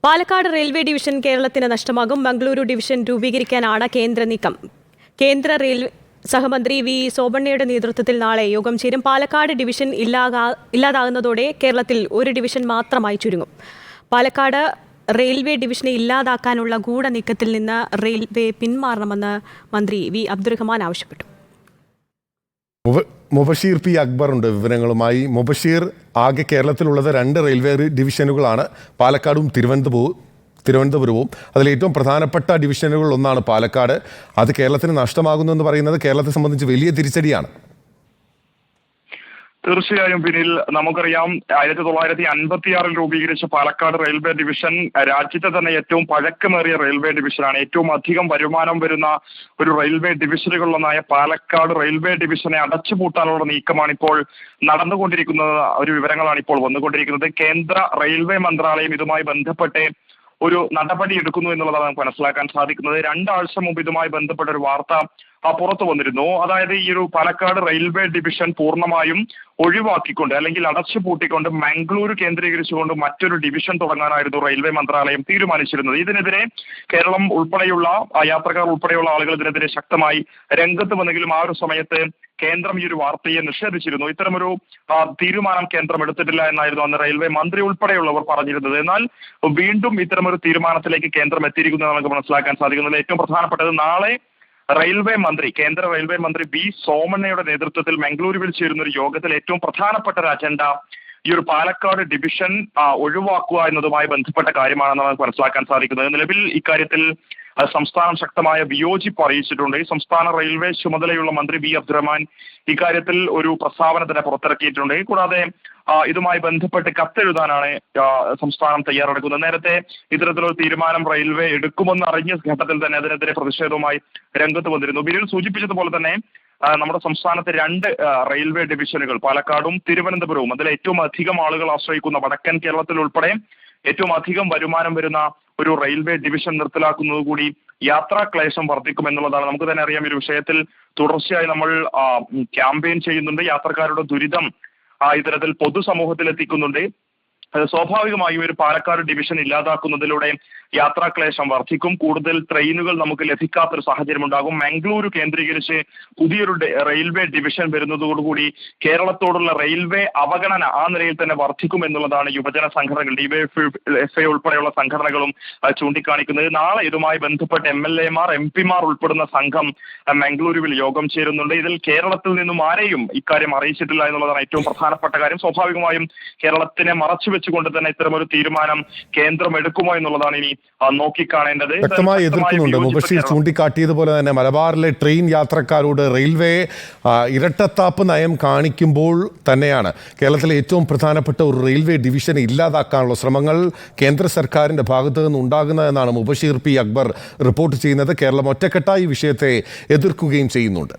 Palakkad railway division കേരളത്തിന് നഷ്ടമാകും. Mangaluru division രൂപീകരിക്കാനാണ് കേന്ദ്ര നീക്കം. കേന്ദ്ര റെയിൽവേ സഹമന്ത്രി വി സോമണ്ണയുടെ നേതൃത്വത്തിൽ നാളെ യോഗം ചേരും. പാലക്കാട് ഡിവിഷൻ ഇല്ലാതാകുന്നതോടെ കേരളത്തിൽ ഒരു ഡിവിഷൻ മാത്രമായി ചുരുങ്ങും. പാലക്കാട് റെയിൽവേ ഡിവിഷനെ ഇല്ലാതാക്കാനുള്ള ഗൂഢനീക്കത്തിൽ നിന്ന് റെയിൽവേ പിന്മാറണമെന്ന് മന്ത്രി വി അബ്ദുറഹ്മാൻ ആവശ്യപ്പെട്ടു. മുബഷീർ പി അക്ബർ ഉണ്ട് വിവരങ്ങളുമായി. മുബഷീർ, ആകെ കേരളത്തിലുള്ളത് 2 റെയിൽവേ ഡിവിഷനുകളാണ്, പാലക്കാടും തിരുവനന്തപുരവും. അതിലേറ്റവും പ്രധാനപ്പെട്ട ഡിവിഷനുകളിൽ ഒന്നാണ് പാലക്കാട്. അത് കേരളത്തിന് നഷ്ടമാകുന്നു എന്ന് പറയുന്നത് കേരളത്തെ സംബന്ധിച്ച് വലിയ തിരിച്ചടിയാണ്. തീർച്ചയായും പിന്നിൽ നമുക്കറിയാം, 1956 രൂപീകരിച്ച പാലക്കാട് റെയിൽവേ ഡിവിഷൻ രാജ്യത്തെ തന്നെ ഏറ്റവും പഴക്കമേറിയ റെയിൽവേ ഡിവിഷനാണ്. ഏറ്റവും അധികം വരുമാനം വരുന്ന ഒരു റെയിൽവേ ഡിവിഷനുകളിലൊന്നായ പാലക്കാട് റെയിൽവേ ഡിവിഷനെ അടച്ചുപൂട്ടാനുള്ള നീക്കമാണ് ഇപ്പോൾ നടന്നുകൊണ്ടിരിക്കുന്നത്. ഒരു വിവരങ്ങളാണ് ഇപ്പോൾ വന്നുകൊണ്ടിരിക്കുന്നത്. കേന്ദ്ര റെയിൽവേ മന്ത്രാലയം ഇതുമായി ബന്ധപ്പെട്ട് ഒരു നടപടി എടുക്കുന്നു എന്നുള്ളതാണ് നമുക്ക് മനസ്സിലാക്കാൻ സാധിക്കുന്നത്. 2 ആഴ്ച മുമ്പ് ഇതുമായി ബന്ധപ്പെട്ട ഒരു വാർത്ത പുറത്തു വന്നിരുന്നു. അതായത് ഈ ഒരു പാലക്കാട് റെയിൽവേ ഡിവിഷൻ പൂർണ്ണമായും ഒഴിവാക്കിക്കൊണ്ട് അല്ലെങ്കിൽ അടച്ചുപൂട്ടിക്കൊണ്ട് മംഗളൂരു കേന്ദ്രീകരിച്ചുകൊണ്ട് മറ്റൊരു ഡിവിഷൻ തുടങ്ങാനായിരുന്നു റെയിൽവേ മന്ത്രാലയം തീരുമാനിച്ചിരുന്നത്. ഇതിനെതിരെ കേരളം ഉൾപ്പെടെയുള്ള യാത്രക്കാർ ഉൾപ്പെടെയുള്ള ആളുകൾ ഇതിനെതിരെ ശക്തമായി രംഗത്ത് വന്നെങ്കിലും ആ ഒരു സമയത്ത് കേന്ദ്രം ഈ ഒരു വാർത്തയെ നിഷേധിച്ചിരുന്നു. ഇത്തരമൊരു തീരുമാനം കേന്ദ്രം എടുത്തിട്ടില്ല എന്നായിരുന്നു അന്ന് റെയിൽവേ മന്ത്രി ഉൾപ്പെടെയുള്ളവർ പറഞ്ഞിരുന്നത്. എന്നാൽ വീണ്ടും ഇത്തരമൊരു തീരുമാനത്തിലേക്ക് കേന്ദ്രം എത്തിയിരിക്കുന്നത് നമുക്ക് മനസ്സിലാക്കാൻ സാധിക്കുന്നത്. ഏറ്റവും പ്രധാനപ്പെട്ടത്, നാളെ കേന്ദ്ര റെയിൽവേ മന്ത്രി വി സോമണ്ണയുടെ നേതൃത്വത്തിൽ മംഗളൂരുവിൽ ചേരുന്ന ഒരു യോഗത്തിൽ ഏറ്റവും പ്രധാനപ്പെട്ട ഒരു അജണ്ട ഈ ഒരു പാലക്കാട് ഡിവിഷൻ ഒഴിവാക്കുക എന്നതുമായി ബന്ധപ്പെട്ട കാര്യമാണെന്ന് നമുക്ക് മനസ്സിലാക്കാൻ സാധിക്കുന്നത്. നിലവിൽ ഇക്കാര്യത്തിൽ സംസ്ഥാനം ശക്തമായ വിയോജിപ്പ് അറിയിച്ചിട്ടുണ്ട്. സംസ്ഥാന റെയിൽവേ ചുമതലയുള്ള മന്ത്രി വി അബ്ദുറഹ്മാൻ ഇക്കാര്യത്തിൽ ഒരു പ്രസ്താവന തന്നെ പുറത്തിറക്കിയിട്ടുണ്ട്. കൂടാതെ ഇതുമായി ബന്ധപ്പെട്ട് കത്തെഴുതാനാണ് സംസ്ഥാനം തയ്യാറെടുക്കുന്നത്. നേരത്തെ ഇത്തരത്തിലൊരു തീരുമാനം റെയിൽവേ എടുക്കുമെന്ന് അറിഞ്ഞ ഘട്ടത്തിൽ തന്നെ അതിനെതിരെ പ്രതിഷേധവുമായി രംഗത്ത് വന്നിരുന്നു. ബില്ലിൽ സൂചിപ്പിച്ചതുപോലെ തന്നെ നമ്മുടെ സംസ്ഥാനത്തെ 2 റെയിൽവേ ഡിവിഷനുകൾ, പാലക്കാടും തിരുവനന്തപുരവും, അതിൽ ഏറ്റവും അധികം ആളുകൾ ആശ്രയിക്കുന്ന വടക്കൻ കേരളത്തിൽ ഉൾപ്പെടെ ഏറ്റവും അധികം വരുമാനം വരുന്ന ഒരു റെയിൽവേ ഡിവിഷൻ നിർത്തലാക്കുന്നത് കൂടി യാത്രാ ക്ലേശം വർദ്ധിക്കുമെന്നുള്ളതാണ്. നമുക്ക് തന്നെ അറിയാം, ഈ വിഷയത്തിൽ തുടർച്ചയായി നമ്മൾ ക്യാമ്പയിൻ ചെയ്യുന്നുണ്ട്. യാത്രക്കാരുടെ ദുരിതം ഇത്തരത്തിൽ പൊതുസമൂഹത്തിൽ എത്തിക്കുന്നുണ്ട്. സ്വാഭാവികമായും ഒരു പാലക്കാട് ഡിവിഷൻ ഇല്ലാതാക്കുന്നതിലൂടെ യാത്രാക്ലേശം വർദ്ധിക്കും. കൂടുതൽ ട്രെയിനുകൾ നമുക്ക് ലഭിക്കാത്തൊരു സാഹചര്യം ഉണ്ടാകും. മംഗളൂരു കേന്ദ്രീകരിച്ച് പുതിയൊരു റെയിൽവേ ഡിവിഷൻ വരുന്നതോടുകൂടി കേരളത്തോടുള്ള റെയിൽവേ അവഗണന ആ നിലയിൽ തന്നെ വർദ്ധിക്കും എന്നുള്ളതാണ് യുവജന സംഘടനകൾ, DYFI ഉൾപ്പെടെയുള്ള സംഘടനകളും ചൂണ്ടിക്കാണിക്കുന്നത്. നാളെ ഇതുമായി ബന്ധപ്പെട്ട് MLA മാർ MP മാർ ഉൾപ്പെടുന്ന സംഘം മംഗളൂരുവിൽ യോഗം ചേരുന്നുണ്ട്. ഇതിൽ കേരളത്തിൽ നിന്നും ആരെയും ഇക്കാര്യം അറിയിച്ചിട്ടില്ല എന്നുള്ളതാണ് ഏറ്റവും പ്രധാനപ്പെട്ട കാര്യം. സ്വാഭാവികമായും കേരളത്തിനെ മറച്ചു വെച്ചുകൊണ്ട് തന്നെ ഇത്തരമൊരു തീരുമാനം കേന്ദ്രം എടുക്കുമോ എന്നുള്ളതാണ് ഇനി നോക്കിക്കാണേണ്ടത്. വ്യക്തമായി എതിർക്കുന്നുണ്ട്. മുബഷീർ ചൂണ്ടിക്കാട്ടിയതുപോലെ തന്നെ മലബാറിലെ ട്രെയിൻ യാത്രക്കാരോട് റെയിൽവേ ഇരട്ടത്താപ്പ് നയം കാണിക്കുമ്പോൾ തന്നെയാണ് കേരളത്തിലെ ഏറ്റവും പ്രധാനപ്പെട്ട ഒരു റെയിൽവേ ഡിവിഷനെ ഇല്ലാതാക്കാനുള്ള ശ്രമങ്ങൾ കേന്ദ്ര സർക്കാരിൻ്റെ ഭാഗത്തു നിന്ന് ഉണ്ടാകുന്നതെന്നാണ് മുബഷീർ പി അക്ബർ റിപ്പോർട്ട് ചെയ്യുന്നത്. കേരളം ഒറ്റക്കെട്ടായി വിഷയത്തെ എതിർക്കുകയും ചെയ്യുന്നുണ്ട്.